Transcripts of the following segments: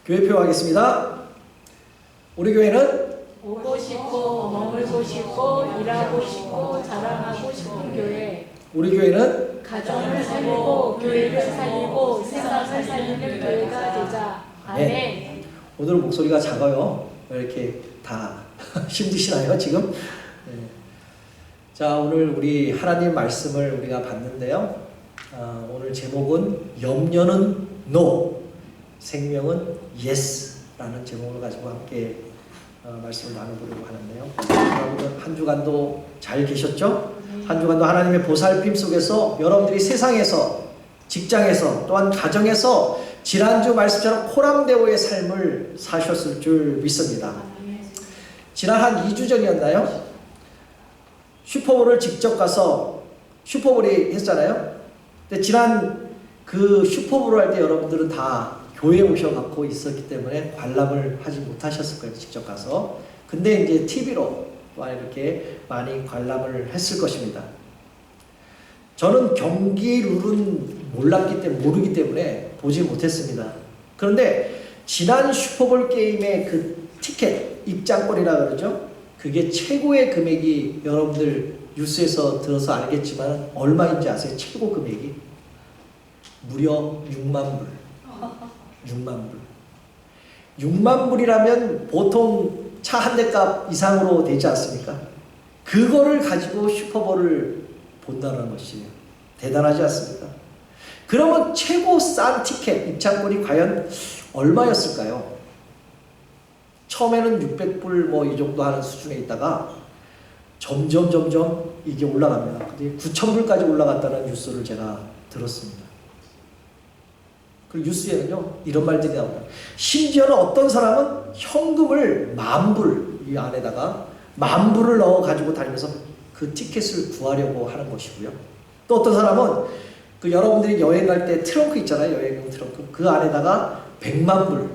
교회표 하겠습니다. 우리 교회는 오고 싶고 머물고 싶고 일하고 싶고 자랑하고 싶은 교회. 우리 교회는 가정을 살리고 교회를 살리고 세상을 살리는 교회가 되자. 아멘. 오늘 목소리가 작아요. 왜 이렇게 다 힘드시나요 지금? 네. 자, 오늘 우리 하나님 말씀을 우리가 봤는데요. 오늘 제목은 염려는 No, 생명은 Yes라는 제목을 가지고 함께 말씀을 나눠보려고 하는데요. 여러분 한 주간도 잘 계셨죠? 한 주간도 하나님의 보살핌 속에서 여러분들이 세상에서, 직장에서, 또한 가정에서 지난주 말씀처럼 코람데오의 삶을 사셨을 줄 믿습니다. 지난 한 2주 전이었나요? 슈퍼볼을 직접 가서 슈퍼볼이 했잖아요. 근데 지난 그 슈퍼볼을 할 때 여러분들은 다 교회에 오셔갖고 있었기 때문에 관람을 하지 못하셨을 거예요. 직접 가서. 근데 이제 TV로 또한 이렇게 많이 관람을 했을 것입니다. 저는 경기 룰은 모르기 때문에 보지 못했습니다. 그런데 지난 슈퍼볼 게임의 그 티켓, 입장권이라 그러죠? 그게 최고의 금액이 여러분들 뉴스에서 들어서 알겠지만 얼마인지 아세요? 최고 금액이? 무려 6만 불. 6만 불. 6만 불이라면 보통 차 한 대 값 이상으로 되지 않습니까? 그거를 가지고 슈퍼볼을 본다는 것이 대단하지 않습니까? 그러면 최고 싼 티켓, 입장권이 과연 얼마였을까요? 처음에는 600불 뭐 이 정도 하는 수준에 있다가 점점 이게 올라갑니다. 근데 9,000불까지 올라갔다는 뉴스를 제가 들었습니다. 그 뉴스에는요 이런 말들이 나옵니다. 심지어는 어떤 사람은 현금을 10,000불 이 안에다가 10,000불을 넣어 가지고 다니면서 그 티켓을 구하려고 하는 것이고요. 또 어떤 사람은 그 여러분들이 여행 갈 때 트렁크 있잖아요. 여행용 트렁크. 그 안에다가 100만 불,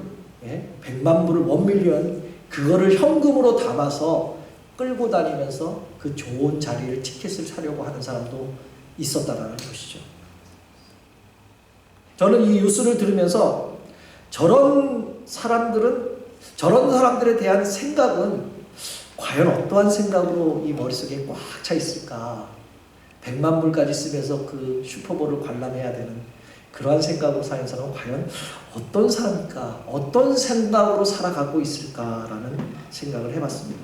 100만 불을 1밀리언 그거를 현금으로 담아서 끌고 다니면서 그 좋은 자리를 티켓을 사려고 하는 사람도 있었다라는 것이죠. 저는 이 뉴스를 들으면서 저런 사람들에 대한 생각은 과연 어떠한 생각으로 이 머릿속에 꽉 차 있을까? 100만 불까지 쓰면서 그 슈퍼볼을 관람해야 되는 그러한 생각으로 사는 사람은 과연 어떤 사람일까? 어떤 생각으로 살아가고 있을까라는 생각을 해봤습니다.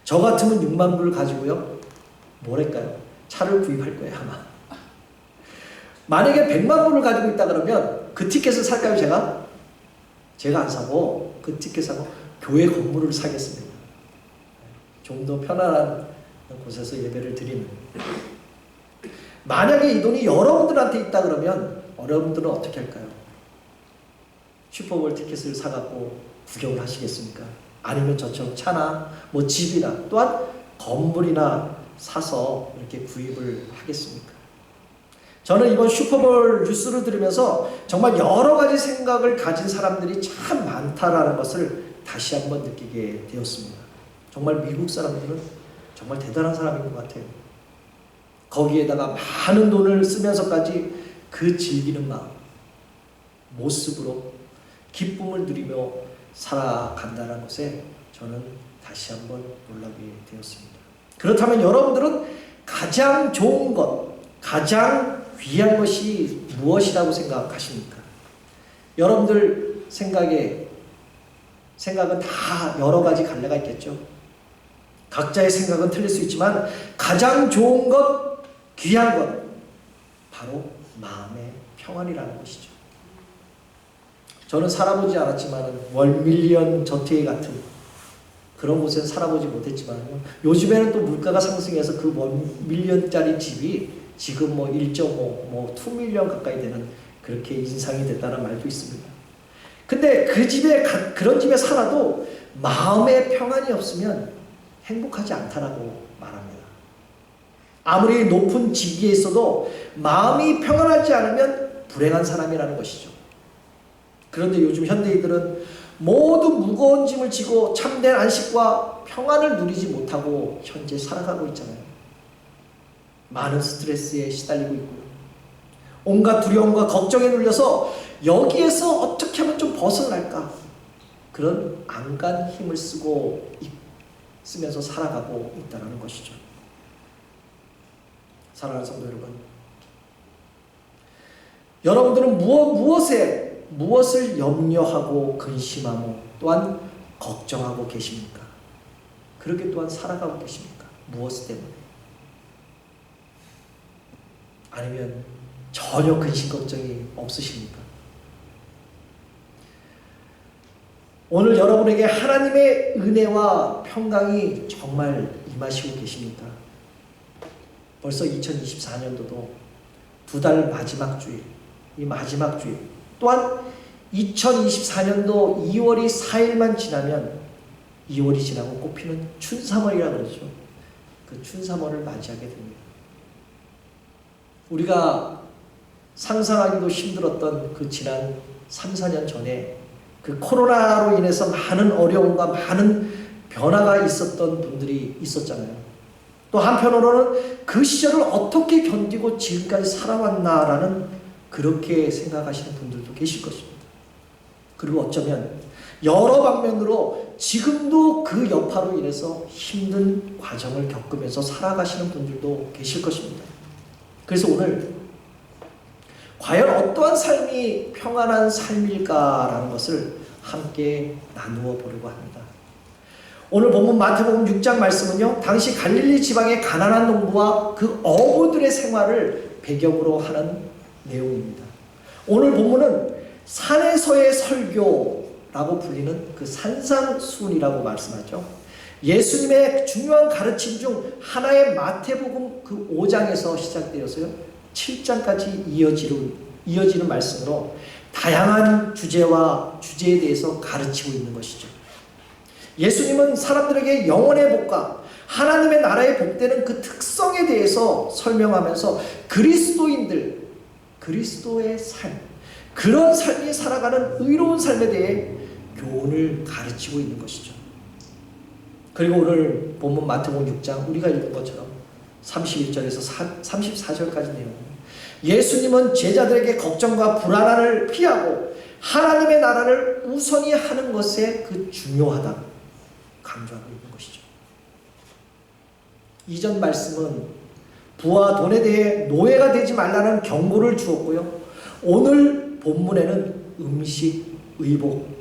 저 같으면 6만 불 가지고요. 뭐랄까요? 차를 구입할 거예요 아마. 만약에 100만 불을 가지고 있다 그러면 그 티켓을 살까요 제가? 제가 안 사고 그 티켓 사고 교회 건물을 사겠습니다. 좀 더 편안한 곳에서 예배를 드리는. 만약에 이 돈이 여러분들한테 있다 그러면 여러분들은 어떻게 할까요? 슈퍼볼 티켓을 사갖고 구경을 하시겠습니까? 아니면 저처럼 차나 뭐 집이나 또한 건물이나 사서 이렇게 구입을 하겠습니까? 저는 이번 슈퍼볼 뉴스를 들으면서 정말 여러 가지 생각을 가진 사람들이 참 많다라는 것을 다시 한번 느끼게 되었습니다. 정말 미국 사람들은 정말 대단한 사람인 것 같아요. 거기에다가 많은 돈을 쓰면서까지 그 즐기는 마음, 모습으로 기쁨을 누리며 살아간다는 것에 저는 다시 한번 놀라게 되었습니다. 그렇다면 여러분들은 가장 좋은 것, 가장 귀한 것이 무엇이라고 생각하십니까? 여러분들 생각은 다 여러 가지 갈래가 있겠죠. 각자의 생각은 틀릴 수 있지만 가장 좋은 것, 귀한 것 바로 마음의 평안이라는 것이죠. 저는 살아보지 않았지만 월밀리언 저택 같은 그런 곳에는 살아보지 못했지만 요즘에는 또 물가가 상승해서 그 월밀리언짜리 집이 지금 뭐 1.5, 2밀리언 가까이 되는 그렇게 인상이 됐다는 말도 있습니다. 근데 그런 집에 살아도 마음의 평안이 없으면 행복하지 않다라고 말합니다. 아무리 높은 직위에 있어도 마음이 평안하지 않으면 불행한 사람이라는 것이죠. 그런데 요즘 현대인들은 모두 무거운 짐을 지고 참된 안식과 평안을 누리지 못하고 현재 살아가고 있잖아요. 많은 스트레스에 시달리고 있고요. 온갖 두려움과 걱정에 눌려서 여기에서 어떻게 하면 좀 벗어날까? 그런 안간 힘을 쓰면서 살아가고 있다는 것이죠. 사랑하는 성도 여러분, 여러분들은 무엇을 염려하고 근심하고 또한 걱정하고 계십니까? 그렇게 또한 살아가고 계십니까? 무엇 때문에? 아니면 전혀 근심 걱정이 없으십니까? 오늘 여러분에게 하나님의 은혜와 평강이 정말 임하시고 계십니까? 벌써 2024년도도 2달 마지막 주일, 이 마지막 주일, 또한 2024년도 2월이 4일만 지나면 2월이 지나고 꽃피는 춘삼월이라고 그러죠. 그 춘삼월을 맞이하게 됩니다. 우리가 상상하기도 힘들었던 그 지난 3, 4년 전에 그 코로나로 인해서 많은 어려움과 많은 변화가 있었던 분들이 있었잖아요. 또 한편으로는 그 시절을 어떻게 견디고 지금까지 살아왔나라는 그렇게 생각하시는 분들도 계실 것입니다. 그리고 어쩌면 여러 방면으로 지금도 그 여파로 인해서 힘든 과정을 겪으면서 살아가시는 분들도 계실 것입니다. 그래서 오늘 과연 어떠한 삶이 평안한 삶일까라는 것을 함께 나누어 보려고 합니다. 오늘 본문 마태복음 6장 말씀은요, 당시 갈릴리 지방의 가난한 농부와 그 어부들의 생활을 배경으로 하는 내용입니다. 오늘 본문은 산에서의 설교라고 불리는 그 산상수훈이라고 말씀하죠. 예수님의 중요한 가르침 중 하나의 마태복음 그 5장에서 시작되어서요 7장까지 이어지는 말씀으로 다양한 주제에 대해서 가르치고 있는 것이죠. 예수님은 사람들에게 영혼의 복과 하나님의 나라의 복되는 그 특성에 대해서 설명하면서 그리스도의 삶, 그런 삶이 살아가는 의로운 삶에 대해 교훈을 가르치고 있는 것이죠. 그리고 오늘 본문 마태복음 6장 우리가 읽은 것처럼 31절에서 34절까지 내용, 예수님은 제자들에게 걱정과 불안함을 피하고 하나님의 나라를 우선히 하는 것에 그 중요하다 강조하고 있는 것이죠. 이전 말씀은 부와 돈에 대해 노예가 되지 말라는 경고를 주었고요. 오늘 본문에는 음식, 의복,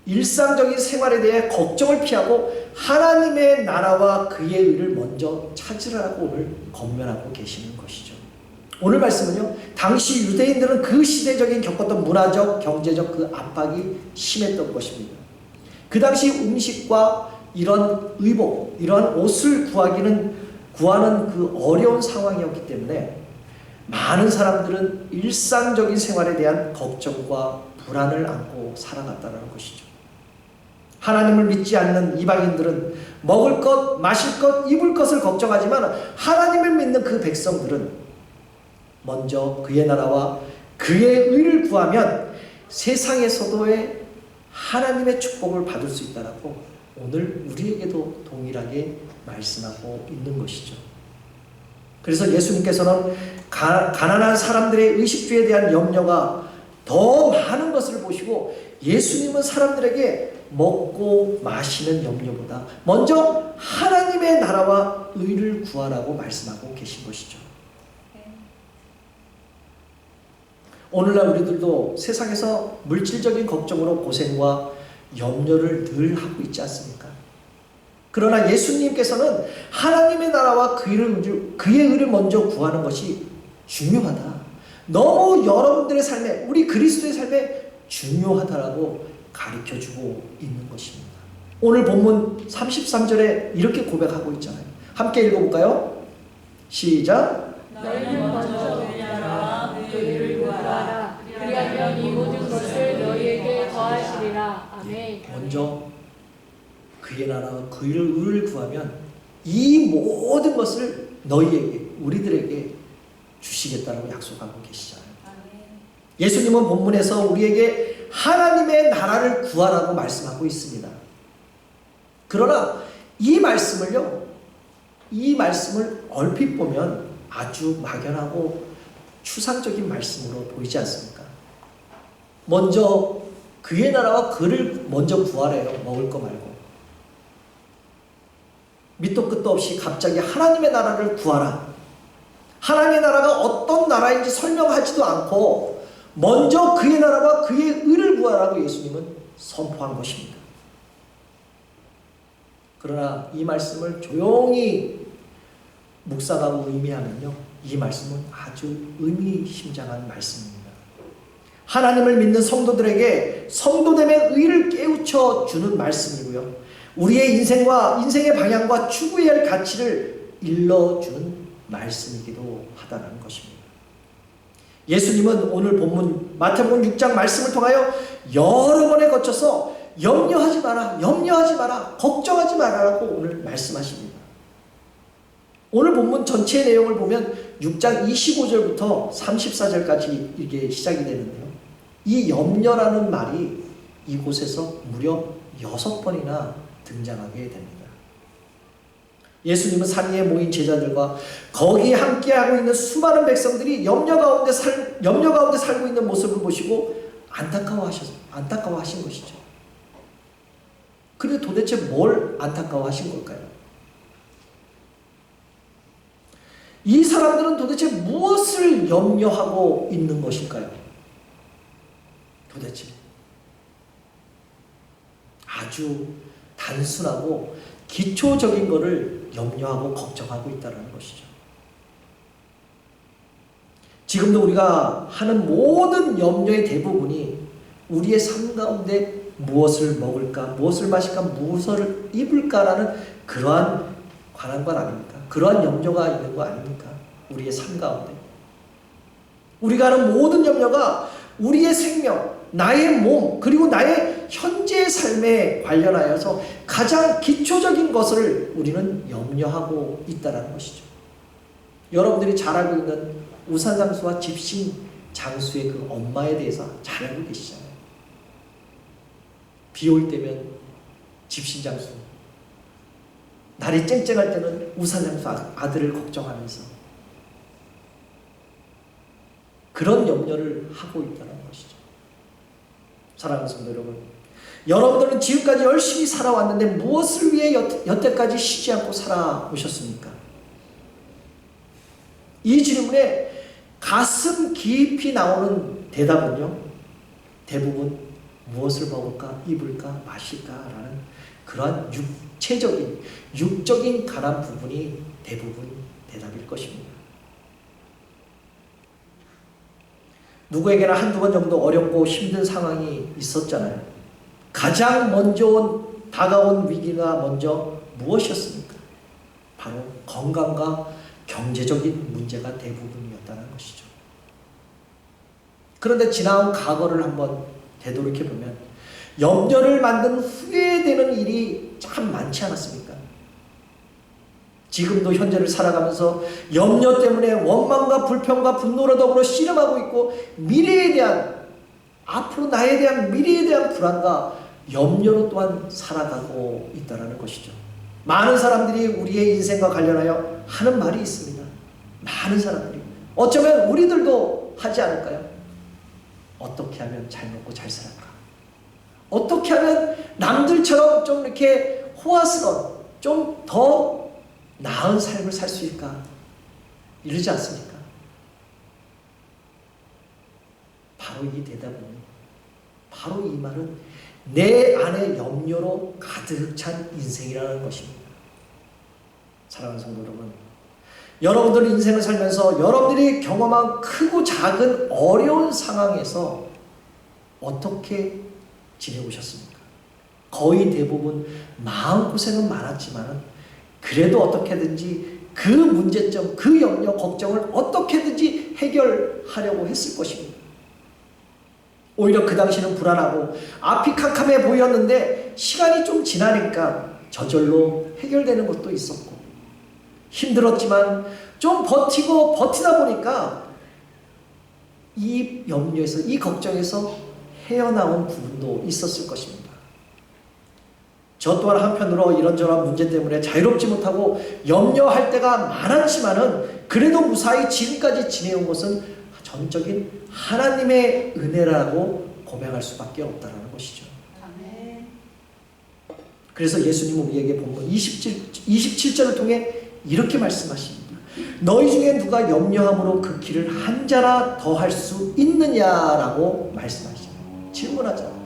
일상적인 생활에 대해 걱정을 피하고 하나님의 나라와 그의 의를 먼저 찾으라고 오늘 권면하고 계시는 것이죠. 오늘 말씀은요, 당시 유대인들은 그 시대적인 겪었던 문화적, 경제적 그 압박이 심했던 것입니다. 그 당시 음식과 이런 의복, 이러한 옷을 구하는 그 어려운 상황이었기 때문에 많은 사람들은 일상적인 생활에 대한 걱정과 불안을 안고 살아갔다는 것이죠. 하나님을 믿지 않는 이방인들은 먹을 것, 마실 것, 입을 것을 걱정하지만 하나님을 믿는 그 백성들은 먼저 그의 나라와 그의 의를 구하면 세상에서도의 하나님의 축복을 받을 수 있다라고 오늘 우리에게도 동일하게 말씀하고 있는 것이죠. 그래서 예수님께서는 가난한 사람들의 의식주에 대한 염려가 더 많은 것을 보시고 예수님은 사람들에게 먹고 마시는 염려보다 먼저 하나님의 나라와 의를 구하라고 말씀하고 계신 것이죠. 오늘날 우리들도 세상에서 물질적인 걱정으로 고생과 염려를 늘 하고 있지 않습니까? 그러나 예수님께서는 하나님의 나라와 그의 의를 먼저 구하는 것이 중요하다. 너무 여러분들의 삶에, 우리 그리스도의 삶에 중요하다라고 가르쳐주고 있는 것입니다. 오늘 본문 33절에 이렇게 고백하고 있잖아요. 함께 읽어볼까요? 시작. 너희는 먼저 그의 나라와 그의 의를 구하라. 그리하면 이 모든 것을 너희에게 더하시리라. 아멘. 먼저 그의 나라와 그의 의를 구하면 이 모든 것을 너희에게, 우리들에게 주시겠다라고 약속하고 계시잖아요. 예수님은 본문에서 우리에게 하나님의 나라를 구하라고 말씀하고 있습니다. 그러나 이 말씀을 얼핏 보면 아주 막연하고 추상적인 말씀으로 보이지 않습니까? 먼저 그의 나라와 그를 먼저 구하래요. 먹을 거 말고. 밑도 끝도 없이 갑자기 하나님의 나라를 구하라. 하나님의 나라가 어떤 나라인지 설명하지도 않고 먼저 그의 나라와 그의 의를 구하라고 예수님은 선포한 것입니다. 그러나 이 말씀을 조용히 묵상하고 의미하면요, 이 말씀은 아주 의미심장한 말씀입니다. 하나님을 믿는 성도들에게 성도됨의 의를 깨우쳐 주는 말씀이고요, 우리의 인생의 방향과 추구해야 할 가치를 일러주는 말씀이기도 하다는 것입니다. 예수님은 오늘 본문 마태복음 6장 말씀을 통하여 여러 번에 거쳐서 염려하지 마라, 걱정하지 마라라고 오늘 말씀하십니다. 오늘 본문 전체의 내용을 보면 6장 25절부터 34절까지 이게 시작이 되는데요, 이 염려라는 말이 이곳에서 무려 6번이나 등장하게 됩니다. 예수님은 산 위에 모인 제자들과 거기에 함께하고 있는 수많은 백성들이 염려 가운데 살고 있는 모습을 보시고 안타까워하신 것이죠. 그런데 도대체 뭘 안타까워하신 걸까요? 이 사람들은 도대체 무엇을 염려하고 있는 것일까요? 도대체 아주 단순하고 기초적인 것을 염려하고 걱정하고 있다는 것이죠. 지금도 우리가 하는 모든 염려의 대부분이 우리의 삶 가운데 무엇을 먹을까, 무엇을 마실까, 무엇을 입을까라는 그러한 관한관 아닙니까? 그러한 염려가 있는 거 아닙니까? 우리의 삶 가운데. 우리가 하는 모든 염려가 우리의 생명, 나의 몸, 그리고 나의 현재의 삶에 관련하여서 가장 기초적인 것을 우리는 염려하고 있다는 것이죠. 여러분들이 잘 알고 있는 우산장수와 집신장수의 그 엄마에 대해서 잘 알고 계시잖아요. 비 올 때면 집신장수, 날이 쨍쨍할 때는 우산장수 아들을 걱정하면서 그런 염려를 하고 있다는 것이죠. 사랑하는 성도 여러분, 여러분들은 지금까지 열심히 살아왔는데 무엇을 위해 여태까지 쉬지 않고 살아오셨습니까? 이 질문에 가슴 깊이 나오는 대답은요, 대부분 무엇을 먹을까, 입을까, 마실까라는 그러한 육적인 가난 부분이 대부분 대답일 것입니다. 누구에게나 한두 번 정도 어렵고 힘든 상황이 있었잖아요. 가장 먼저 다가온 위기가 먼저 무엇이었습니까? 바로 건강과 경제적인 문제가 대부분이었다는 것이죠. 그런데 지나온 과거를 한번 되돌이켜보면 염려를 만든 후회되는 일이 참 많지 않았습니까? 지금도 현재를 살아가면서 염려 때문에 원망과 불평과 분노로 더불어 씨름하고 있고, 미래에 대한, 앞으로 나에 대한 미래에 대한 불안과 염려로 또한 살아가고 있다는 것이죠. 많은 사람들이 우리의 인생과 관련하여 하는 말이 있습니다. 많은 사람들이. 어쩌면 우리들도 하지 않을까요? 어떻게 하면 잘 먹고 잘 살까? 어떻게 하면 남들처럼 좀 이렇게 호화스러운, 좀 더 나은 삶을 살 수 있을까? 이러지 않습니까? 바로 이 대답은, 바로 이 말은 내 안에 염려로 가득 찬 인생이라는 것입니다. 사랑하는 성도 여러분, 여러분들 인생을 살면서 여러분들이 경험한 크고 작은 어려운 상황에서 어떻게 지내오셨습니까? 거의 대부분 마음고생은 많았지만 그래도 어떻게든지 그 문제점, 그 염려, 걱정을 어떻게든지 해결하려고 했을 것입니다. 오히려 그 당시는 불안하고 앞이 캄캄해 보였는데 시간이 좀 지나니까 저절로 해결되는 것도 있었고, 힘들었지만 좀 버티다 보니까 이 염려에서, 이 걱정에서 헤어나온 부분도 있었을 것입니다. 저 또한 한편으로 이런저런 문제 때문에 자유롭지 못하고 염려할 때가 많았지만은 그래도 무사히 지금까지 지내온 것은 전적인 하나님의 은혜라고 고백할 수밖에 없다는 것이죠. 아멘. 그래서 예수님은 우리에게 본문 27절을 통해 이렇게 말씀하십니다. 너희 중에 누가 염려함으로 그 길을 한 자나 더 할 수 있느냐라고 말씀하시잖아요. 질문하잖아요.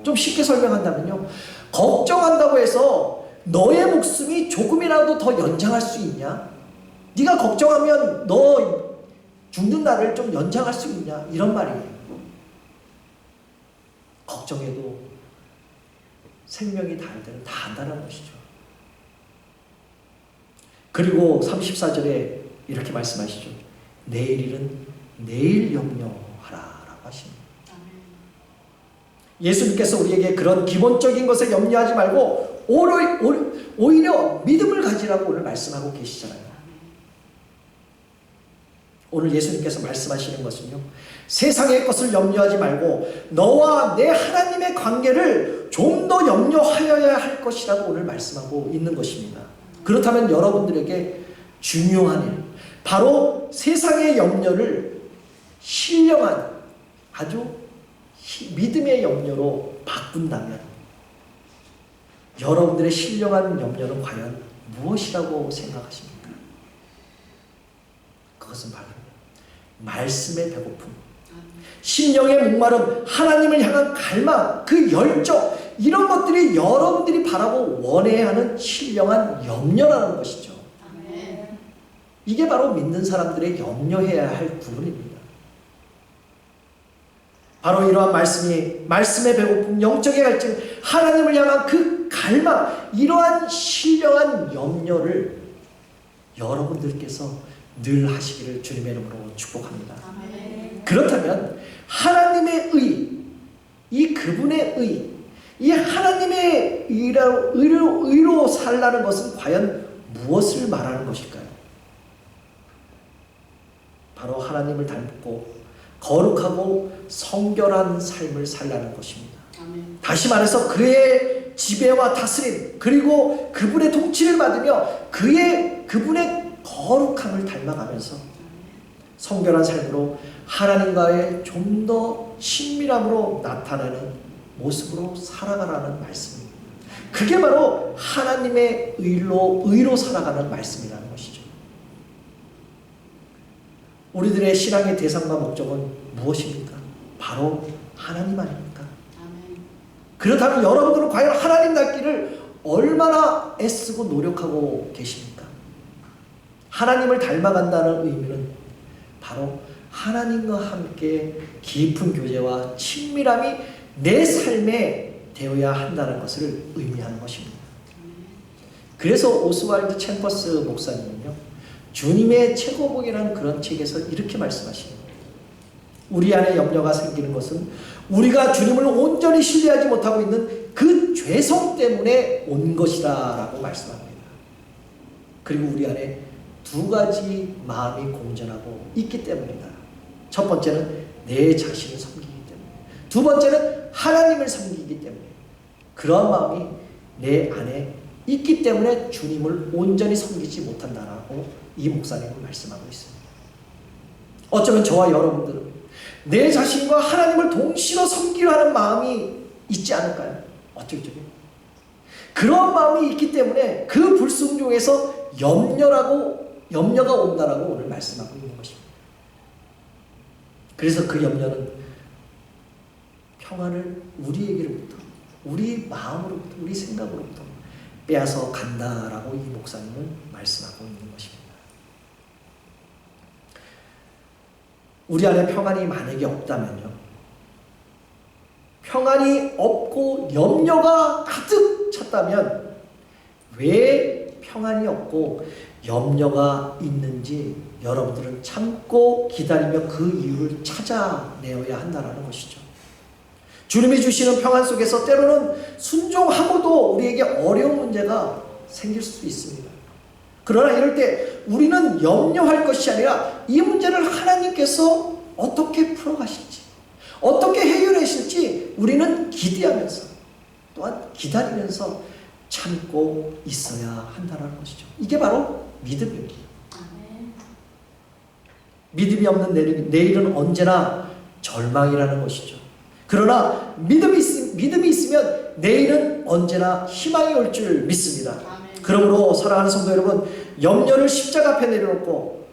좀 쉽게 설명한다면요, 걱정한다고 해서 너의 목숨이 조금이라도 더 연장할 수 있냐? 네가 걱정하면 너 죽는 날을 좀 연장할 수 있냐? 이런 말이에요. 걱정해도 생명이 닿을 때는 다 한다는 것이죠. 그리고 34절에 이렇게 말씀하시죠. 내일 일은 내일 염려하라 라고 하십니다. 예수님께서 우리에게 그런 기본적인 것에 염려하지 말고 오히려 믿음을 가지라고 오늘 말씀하고 계시잖아요. 오늘 예수님께서 말씀하시는 것은요, 세상의 것을 염려하지 말고 너와 내 하나님의 관계를 좀 더 염려하여야 할 것이라고 오늘 말씀하고 있는 것입니다. 그렇다면 여러분들에게 중요한 일, 바로 세상의 염려를 신령한 아주 믿음의 염려로 바꾼다면 여러분들의 신령한 염려는 과연 무엇이라고 생각하십니까? 그것은 바로 말씀의 배고픔, 심령의 목마름, 하나님을 향한 갈망, 그 열정, 이런 것들이 여러분들이 바라고 원해야 하는 신령한 염려라는 것이죠. 이게 바로 믿는 사람들의 염려해야 할 부분입니다. 바로 이러한 말씀의 배고픔, 영적의 갈증, 하나님을 향한 그 갈망, 이러한 신령한 염려를 여러분들께서 늘 하시기를 주님의 이름으로 축복합니다. 그렇다면 하나님의 의, 그분의 의, 이 하나님의 의로 살라는 것은 과연 무엇을 말하는 것일까요? 바로 하나님을 닮고 거룩하고 성결한 삶을 살라는 것입니다. 아멘. 다시 말해서 그의 지배와 다스림, 그리고 그분의 통치를 받으며 그분의 거룩함을 닮아가면서 성결한 삶으로 하나님과의 좀 더 친밀함으로 나타나는 모습으로 살아가라는 말씀입니다. 그게 바로 하나님의 의로 살아가는 말씀이라는 것이죠. 우리들의 신앙의 대상과 목적은 무엇입니까? 바로 하나님 아닙니까? 그렇다면 여러분들은 과연 하나님 닮기를 얼마나 애쓰고 노력하고 계십니까? 하나님을 닮아간다는 의미는 바로 하나님과 함께 깊은 교제와 친밀함이 내 삶에 되어야 한다는 것을 의미하는 것입니다. 그래서 오스왈드 챔버스 목사님은요, 주님의 최고복이라는 그런 책에서 이렇게 말씀하십니다. 우리 안에 염려가 생기는 것은 우리가 주님을 온전히 신뢰하지 못하고 있는 그 죄성 때문에 온 것이다 라고 말씀합니다. 그리고 우리 안에 두 가지 마음이 공존하고 있기 때문이다. 첫 번째는 내 자신을 섬기기 때문에, 두 번째는 하나님을 섬기기 때문에, 그러한 마음이 내 안에 있기 때문에 주님을 온전히 섬기지 못한다라고 이 목사님은 말씀하고 있습니다. 어쩌면 저와 여러분들은 내 자신과 하나님을 동시로 섬기려 하는 마음이 있지 않을까요? 어쩌죠? 그런 마음이 있기 때문에 그 불순종에서 염려가 온다라고 오늘 말씀하고 있는 것입니다. 그래서 그 염려는 평안을 우리에게로부터, 우리 마음으로부터, 우리 생각으로부터 빼앗아 간다라고 이 목사님은 말씀하고 있는 것입니다. 우리 안에 평안이 만약에 없다면요, 평안이 없고 염려가 가득 찼다면 왜 평안이 없고 염려가 있는지 여러분들은 참고 기다리며 그 이유를 찾아내어야 한다는 것이죠. 주님이 주시는 평안 속에서 때로는 순종하고도 우리에게 어려운 문제가 생길 수도 있습니다. 그러나 이럴 때 우리는 염려할 것이 아니라 이 문제를 하나님께서 어떻게 풀어가실지, 어떻게 해결하실지 우리는 기대하면서 또한 기다리면서 참고 있어야 한다는 것이죠. 이게 바로 믿음입니다. 믿음이 없는 내일은 언제나 절망이라는 것이죠. 그러나 믿음이 있으면 내일은 언제나 희망이 올 줄 믿습니다. 그러므로 사랑하는 성도 여러분, 염려를 십자가 앞에 내려놓고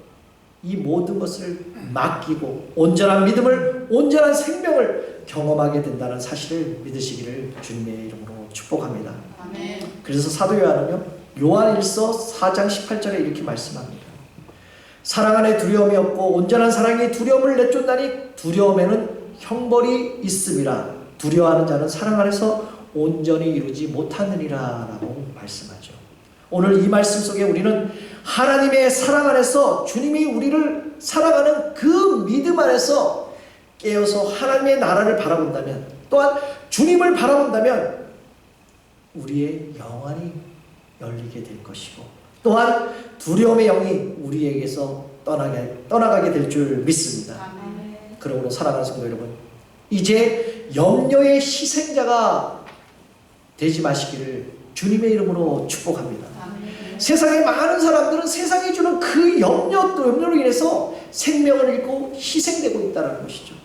이 모든 것을 맡기고 온전한 믿음을, 온전한 생명을 경험하게 된다는 사실을 믿으시기를 주님의 이름으로 축복합니다. 아멘. 그래서 사도 요한은요, 요한일서 4장 18절에 이렇게 말씀합니다. 사랑 안에 두려움이 없고 온전한 사랑이 두려움을 내쫓나니 두려움에는 형벌이 있음이라. 두려워하는 자는 사랑 안에서 온전히 이루지 못하느니라 라고 말씀하죠. 오늘 이 말씀 속에 우리는 하나님의 사랑 안에서, 주님이 우리를 사랑하는 그 믿음 안에서 깨어서 하나님의 나라를 바라본다면, 또한 주님을 바라본다면 우리의 영안이 열리게 될 것이고, 또한 두려움의 영이 우리에게서 떠나가게 될 줄 믿습니다. 그러므로 사랑하는 성도 여러분, 이제 염려의 희생자가 되지 마시기를 주님의 이름으로 축복합니다. 세상의 많은 사람들은 세상이 주는 그 염려로 인해서 생명을 잃고 희생되고 있다는 것이죠.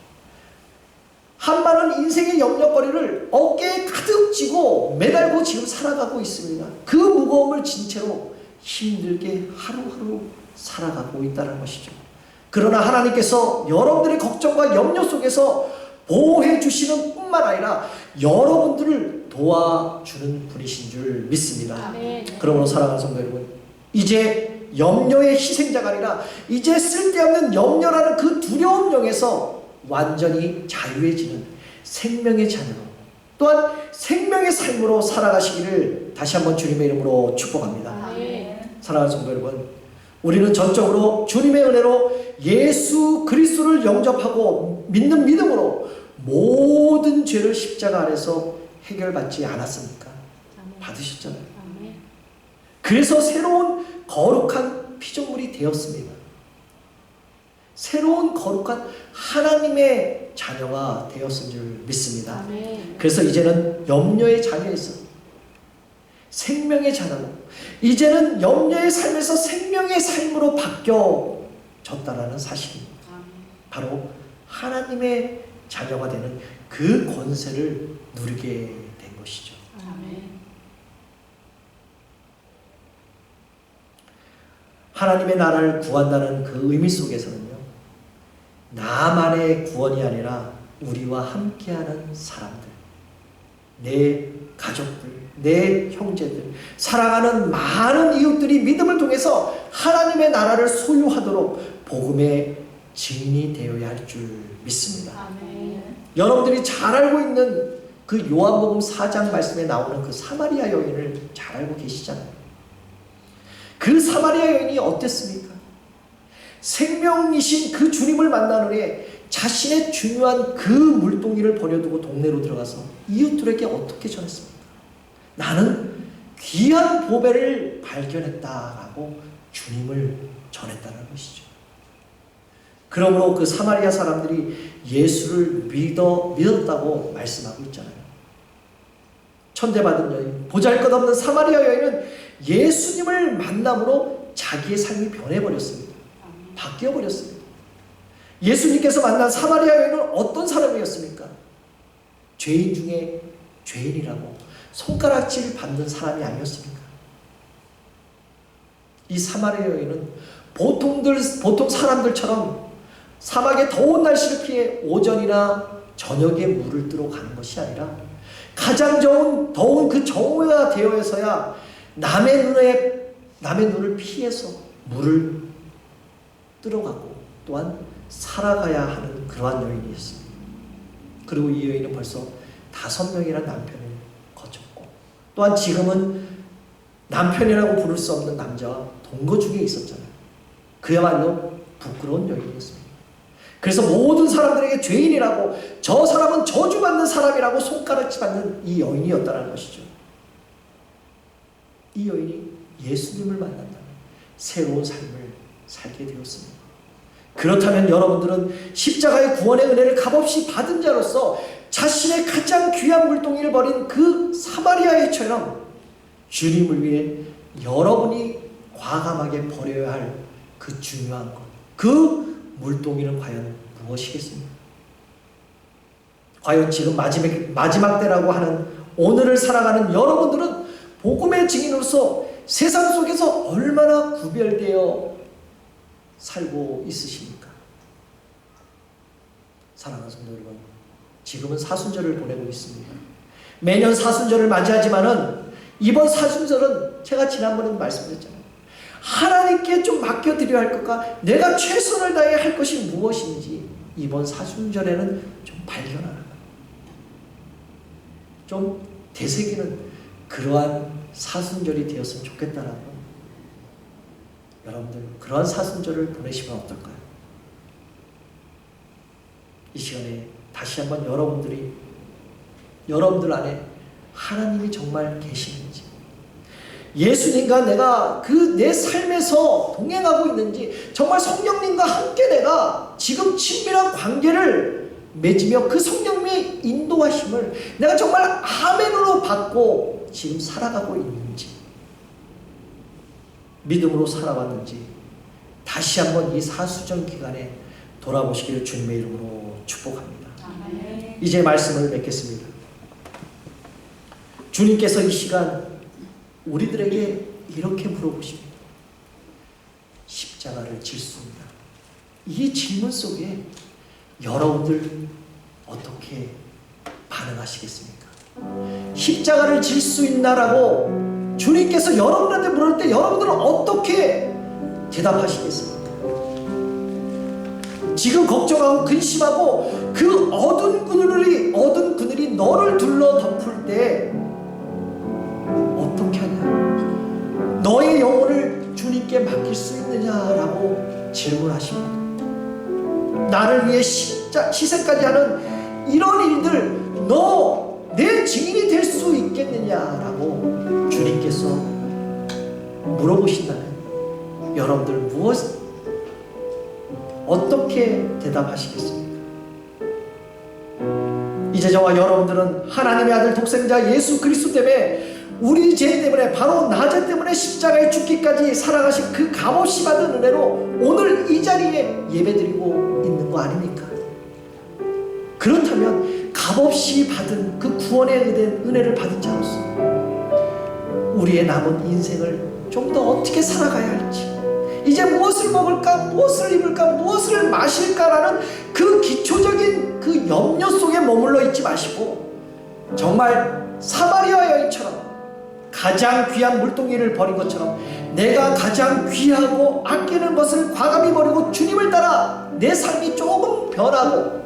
한 많은 인생의 염려거리를 어깨에 가득 쥐고 매달고 지금 살아가고 있습니다. 그 무거움을 진 채로 힘들게 하루하루 살아가고 있다는 것이죠. 그러나 하나님께서 여러분들의 걱정과 염려 속에서 보호해 주시는 뿐만 아니라 여러분들을 도와주는 분이신 줄 믿습니다. 그러므로 사랑하는 성도 여러분, 이제 염려의 희생자가 아니라 이제 쓸데없는 염려라는 그 두려움 영에서 완전히 자유해지는 생명의 자녀로, 또한 생명의 삶으로 살아가시기를 다시 한번 주님의 이름으로 축복합니다. 사랑하는 성도 여러분, 우리는 전적으로 주님의 은혜로 예수 그리스도를 영접하고 믿는 믿음으로 모든 죄를 십자가 아래서 해결받지 않았습니까? 받으셨잖아요. 그래서 새로운 거룩한 피조물이 되었습니다. 새로운 거룩한 하나님의 자녀가 되었은 줄 믿습니다. 그래서 이제는 염려의 자녀에서 생명의 자녀로, 이제는 염려의 삶에서 생명의 삶으로 바뀌어졌다라는 사실입니다. 바로 하나님의 자녀가 되는 그 권세를 누리게 된 것이죠. 하나님의 나라를 구한다는 그 의미 속에서는요, 나만의 구원이 아니라 우리와 함께하는 사람들, 내 가족들, 내 형제들, 사랑하는 많은 이웃들이 믿음을 통해서 하나님의 나라를 소유하도록 복음의 증인이 되어야 할 줄 믿습니다. 여러분들이 잘 알고 있는 그 요한복음 4장 말씀에 나오는 그 사마리아 여인을 잘 알고 계시잖아요. 그 사마리아 여인이 어땠습니까? 생명이신 그 주님을 만난 후에 자신의 중요한 그 물동이를 버려두고 동네로 들어가서 이웃들에게 어떻게 전했습니까? 나는 귀한 보배를 발견했다라고 주님을 전했다는 것이죠. 그러므로 그 사마리아 사람들이 예수를 믿었다고 말씀하고 있잖아요. 천대받은 여인, 보잘것없는 사마리아 여인은 예수님을 만남으로 자기의 삶이 변해버렸습니다. 바뀌어버렸습니다. 예수님께서 만난 사마리아 여인은 어떤 사람이었습니까? 죄인 중에 죄인이라고 손가락질 받는 사람이 아니었습니까? 이 사마리아 여인은 보통 사람들처럼 사막의 더운 날씨를 피해 오전이나 저녁에 물을 뜨러 가는 것이 아니라 가장 더운 그 정오가 되어서야 남의 눈을 피해서 물을 뜨러 가고 또한 살아가야 하는 그러한 여인이었습니다. 그리고 이 여인은 벌써 5명이라는 남편을 거쳤고, 또한 지금은 남편이라고 부를 수 없는 남자와 동거 중에 있었잖아요. 그야말로 부끄러운 여인이었습니다. 그래서 모든 사람들에게 죄인이라고, 저 사람은 저주받는 사람이라고 손가락질 받는 이 여인이었다는 것이죠. 이 여인이 예수님을 만난다면 새로운 삶을 살게 되었습니다. 그렇다면 여러분들은 십자가의 구원의 은혜를 값없이 받은 자로서 자신의 가장 귀한 물동이를 버린 그 사마리아인처럼 주님을 위해 여러분이 과감하게 버려야 할 그 중요한 것, 그 물동이는 과연 무엇이겠습니까? 과연 지금 마지막 때라고 하는 오늘을 살아가는 여러분들은 복음의 증인으로서 세상 속에서 얼마나 구별되어 살고 있으십니까? 사랑하는 성도 여러분, 지금은 사순절을 보내고 있습니다. 매년 사순절을 맞이하지만은 이번 사순절은 제가 지난번에도 말씀드렸잖아요. 하나님께 좀 맡겨드려야 할 것과 내가 최선을 다해 할 것이 무엇인지 이번 사순절에는 좀 발견하는, 좀 되새기는 그러한 사순절이 되었으면 좋겠다라는, 여러분들 그러한 사순절을 보내시면 어떨까요? 이 시간에 다시 한번 여러분들 안에 하나님이 정말 계시는지, 예수님과 내가 그 내 삶에서 동행하고 있는지, 정말 성령님과 함께 내가 지금 친밀한 관계를 맺으며 그 성령님의 인도하심을 내가 정말 아멘으로 받고 지금 살아가고 있는지, 믿음으로 살아왔는지 다시 한번 이 사수전 기간에 돌아보시기를 주님의 이름으로 축복합니다. 아멘. 이제 말씀을 맺겠습니다. 주님께서 이 시간 우리들에게 이렇게 물어보십니다. 십자가를 질 수 있나? 이 질문 속에 여러분들 어떻게 반응하시겠습니까? 십자가를 질 수 있나라고 주님께서 여러분한테 물을 때 여러분들은 어떻게 대답하시겠습니까? 지금 걱정하고 근심하고 그 어두운 그늘이 너를 둘러 덮을 때 어떻게 하냐? 너의 영혼을 주님께 맡길 수 있느냐라고 질문하십니다. 나를 위해 희생까지 하는 이런 일들 너 내 증인이 될 수 있겠느냐라고 주님께서 물어보신다면 여러분들 어떻게 대답하시겠습니까? 이제 저와 여러분들은 하나님의 아들 독생자 예수 그리스도 때문에, 우리 죄 때문에, 바로 나 죄 때문에 십자가에 죽기까지 살아가신 그 값없이 받은 은혜로 오늘 이 자리에 예배드리고 있는 거 아닙니까? 그렇다면 값없이 받은 그 구원의 은혜를 받은 자로서 우리의 남은 인생을 좀 더 어떻게 살아가야 할지, 이제 무엇을 먹을까, 무엇을 입을까, 무엇을 마실까라는 그 기초적인 그 염려 속에 머물러 있지 마시고, 정말 사마리아 여인처럼 가장 귀한 물동이를 버린 것처럼 내가 가장 귀하고 아끼는 것을 과감히 버리고 주님을 따라 내 삶이 조금 변하고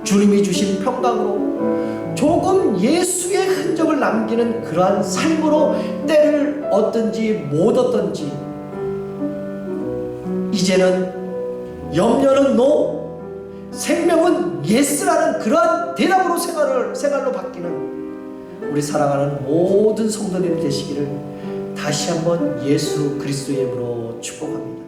주님이 주신 평강으로 조금 예수의 흔적을 남기는 그러한 삶으로 때를 얻든지 못 얻든지, 이제는 염려는 노, 생명은 예스라는 그러한 대답으로 생활로 바뀌는 우리 사랑하는 모든 성도님 되시기를 다시 한번 예수 그리스도의 이름으로 축복합니다.